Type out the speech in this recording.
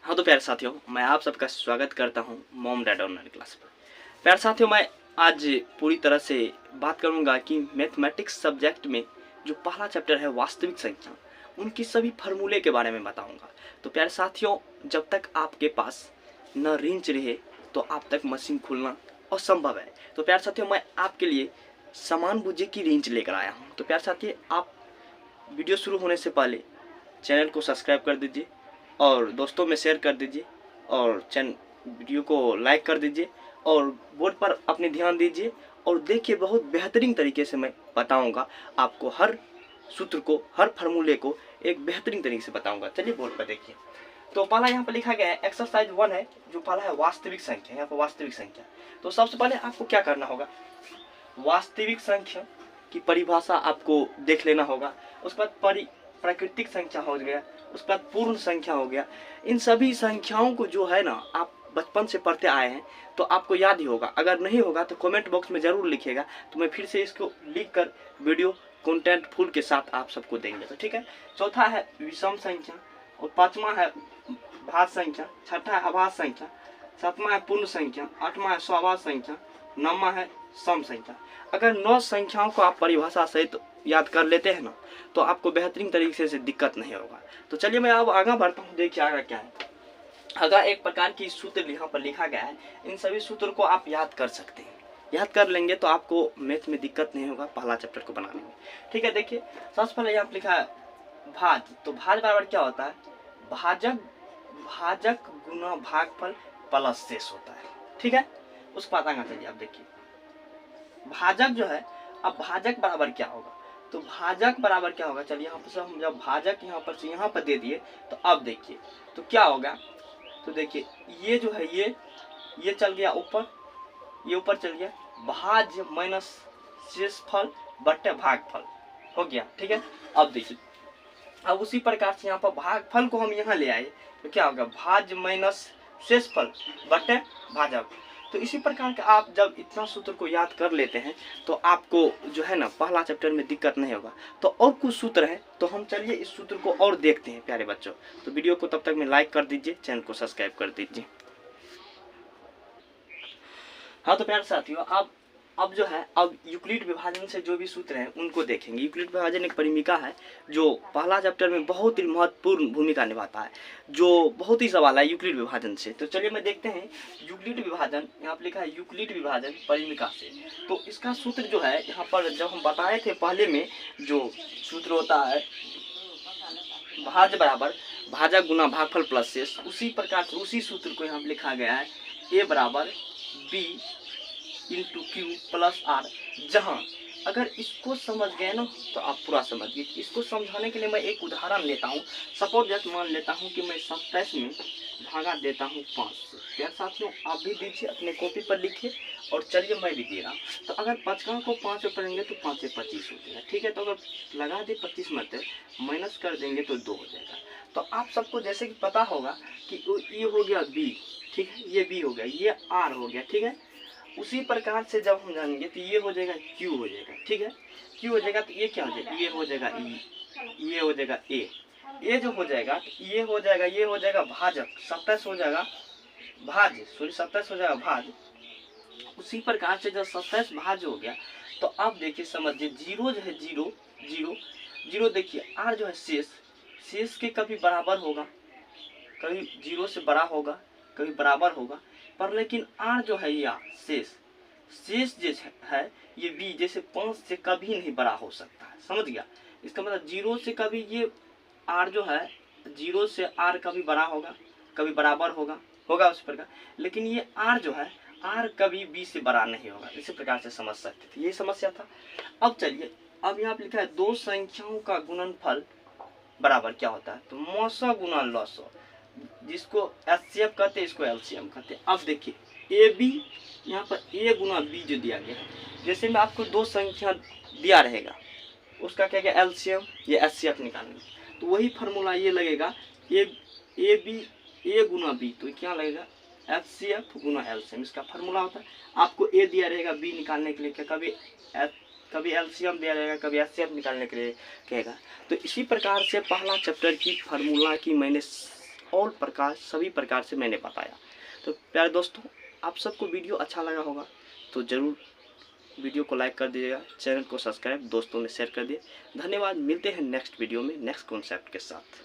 हाँ तो प्यारे साथियों, मैं आप सबका स्वागत करता हूँ मॉम डैड ऑनलाइन क्लास पर। प्यारे साथियों, मैं आज पूरी तरह से बात करूँगा कि मैथमेटिक्स सब्जेक्ट में जो पहला चैप्टर है वास्तविक संख्या, उनकी सभी फार्मूले के बारे में बताऊँगा। तो प्यारे साथियों, जब तक आपके पास न रेंज रहे तो आप तक मशीन खोलना असंभव है। तो प्यारे साथियों, मैं आपके लिए समान बुझे की रेंज लेकर आया हूँ। तो प्यारे साथियों, आप वीडियो शुरू होने से पहले चैनल को सब्सक्राइब कर दीजिए और दोस्तों में शेयर कर दीजिए और वीडियो को लाइक कर दीजिए और बोर्ड पर अपने ध्यान दीजिए और देखिए, बहुत बेहतरीन तरीके से मैं बताऊंगा आपको। हर सूत्र को, हर फार्मूले को एक बेहतरीन तरीके से बताऊंगा। चलिए बोर्ड पर देखिए। तो पहला यहाँ पर लिखा गया है एक्सरसाइज 1 है, जो पहला है वास्तविक संख्या। यहाँ पर वास्तविक संख्या, तो सबसे पहले आपको क्या करना होगा, वास्तविक संख्या की परिभाषा आपको देख लेना होगा। उसके बाद प्राकृतिक संख्या हो गया, उसके बाद पूर्ण संख्या हो गया। इन सभी संख्याओं को जो है ना, आप बचपन से पढ़ते आए हैं तो आपको याद ही होगा। अगर नहीं होगा तो कमेंट बॉक्स में जरूर लिखिएगा, तो मैं फिर से इसको लिखकर वीडियो कंटेंट फुल के साथ आप सबको देंगे। तो ठीक है। चौथा है विषम संख्या, और पांचवा है भाज्य संख्या, छठा है अभाज्य संख्या, सातवां है पूर्ण संख्या, आठवां है स्वाभाज्य संख्या, नौवां है सम संख्या। अगर 9 संख्याओं को आप परिभाषा सहित याद कर लेते हैं ना, तो आपको बेहतरीन तरीके से दिक्कत नहीं होगा। तो चलिए मैं अब आगे बढ़ता हूँ। देखिए आगे क्या है। अगर एक प्रकार की सूत्र यहाँ पर लिखा गया है, इन सभी सूत्र को आप याद कर सकते हैं। याद कर लेंगे तो आपको मैथ में दिक्कत नहीं होगा पहला चैप्टर को बनाने में। ठीक है। देखिए सबसे पहले यहाँ पर लिखा है भाज्य। तो भाज्य बराबर क्या होता है, भाजक गुना भागफल प्लस शेष होता है। ठीक है। उस बात आगे चलिए। आप देखिए भाजक जो है, अब भाजक बराबर क्या होगा, तो भाजक बराबर क्या होगा। चलिए यहाँ पर हम जब भाजक यहाँ पर से यहाँ पर दे दिए, तो अब देखिए तो क्या होगा। तो देखिए ये जो है, ये चल गया ऊपर, ये ऊपर चल गया, भाज्य माइनस शेषफल बटे भागफल हो गया। ठीक है। अब देखिए, अब उसी प्रकार से यहाँ पर भागफल को हम यहाँ ले आए, तो क्या होगा, भाज्य माइनस शेषफल बटे भाजक। तो इसी प्रकार का आप जब इतना सूत्र को याद कर लेते हैं तो आपको जो है ना पहला चैप्टर में दिक्कत नहीं होगा। तो और कुछ सूत्र है, तो हम चलिए इस सूत्र को और देखते हैं प्यारे बच्चों। तो वीडियो को तब तक में लाइक कर दीजिए, चैनल को सब्सक्राइब कर दीजिए। हाँ तो प्यारे साथियों, अब जो है, अब यूक्लिड विभाजन से जो भी सूत्र हैं उनको देखेंगे। यूक्लिड विभाजन एक परिमिका है जो पहला चैप्टर में बहुत ही महत्वपूर्ण भूमिका निभाता है, जो बहुत ही सवाल है यूक्लिड विभाजन से। तो चलिए मैं देखते हैं यूक्लिड विभाजन। यहाँ पर लिखा है यूक्लिड विभाजन परिमिका से। तो इसका सूत्र जो है, यहाँ पर जब हम बताए थे पहले में, जो सूत्र होता है भाज्य बराबर भाजक गुना भागफल प्लस शेष, उसी प्रकार से उसी सूत्र को यहाँ पर लिखा गया है ए बराबर B into Q plus R. जहाँ अगर इसको समझ गए ना तो आप पूरा समझ गए। इसको समझाने के लिए मैं एक उदाहरण लेता हूँ। सपोज जैसे मान लेता हूँ कि मैं 27 में भागा देता हूँ 5 से। यार साथियों, आप भी दीजिए, अपने कॉपी पर लिखिए और चलिए मैं भी दे रहा हूँ। तो अगर 5 को 5 में पढ़ेंगे तो 5 से 25 हो जाएगा। ठीक है। तो अगर लगा दे 25 में माइनस कर देंगे तो 2 हो जाएगा। तो आप सबको जैसे कि पता होगा कि ये हो गया बी, ठीक है, ये बी हो गया, ये आर हो गया। ठीक है। उसी प्रकार से जब हम जानेंगे तो ये हो जाएगा क्यू हो जाएगा। ठीक है। क्यू हो जाएगा तो ये क्या हो जाएगा, ये हो जाएगा ई, ये हो जाएगा ए जो हो जाएगा, ये हो जाएगा, ये हो जाएगा भाजक, 27 हो जाएगा भाज्य, सॉरी 27 हो जाएगा भाज्य। उसी प्रकार से जब 27 भाज्य हो गया, तो अब देखिए समझिए, जीरो जो है, जीरो जीरो जीरो, देखिए आर जो है शेष के कभी बराबर होगा, कभी जीरो से बड़ा होगा, कभी बराबर होगा, पर लेकिन आर जो है या शेष जो है ये बी जैसे 5 से कभी नहीं बड़ा हो सकता है। समझ गया। इसका मतलब जीरो से कभी ये आर जो है, जीरो से आर कभी बड़ा होगा, कभी बराबर होगा उस प्रकार, लेकिन ये आर जो है, आर कभी बी से बड़ा नहीं होगा। इसी प्रकार से समझ सकते थे, ये समस्या था। अब चलिए, अब यहाँ लिखा है दो संख्याओं का गुणनफल बराबर क्या होता है, तो मौसा गुना लौसो, जिसको एचसीएफ कहते हैं, इसको एलसीएम कहते हैं। अब देखिए ए बी, यहाँ पर ए गुना बी जो दिया गया है, जैसे में आपको 2 संख्या दिया रहेगा, उसका क्या क्या एलसीएम या एचसीएफ निकालना, तो वही फार्मूला ये लगेगा, A B A Guna B, तो क्या लगेगा एचसीएफ गुना एलसीएम, इसका फार्मूला होता है। आपको ए दिया रहेगा बी निकालने के लिए, क्या कभी एलसीएम दिया रहेगा, कभी एचसीएफ निकालने के लिए कहेगा। तो इसी प्रकार से पहला चैप्टर की फार्मूला की मैंने और प्रकार सभी प्रकार से मैंने बताया। तो प्यारे दोस्तों, आप सबको वीडियो अच्छा लगा होगा तो ज़रूर वीडियो को लाइक कर दीजिएगा, चैनल को सब्सक्राइब दोस्तों में शेयर कर दिए। धन्यवाद। मिलते हैं नेक्स्ट वीडियो में नेक्स्ट कॉन्सेप्ट के साथ।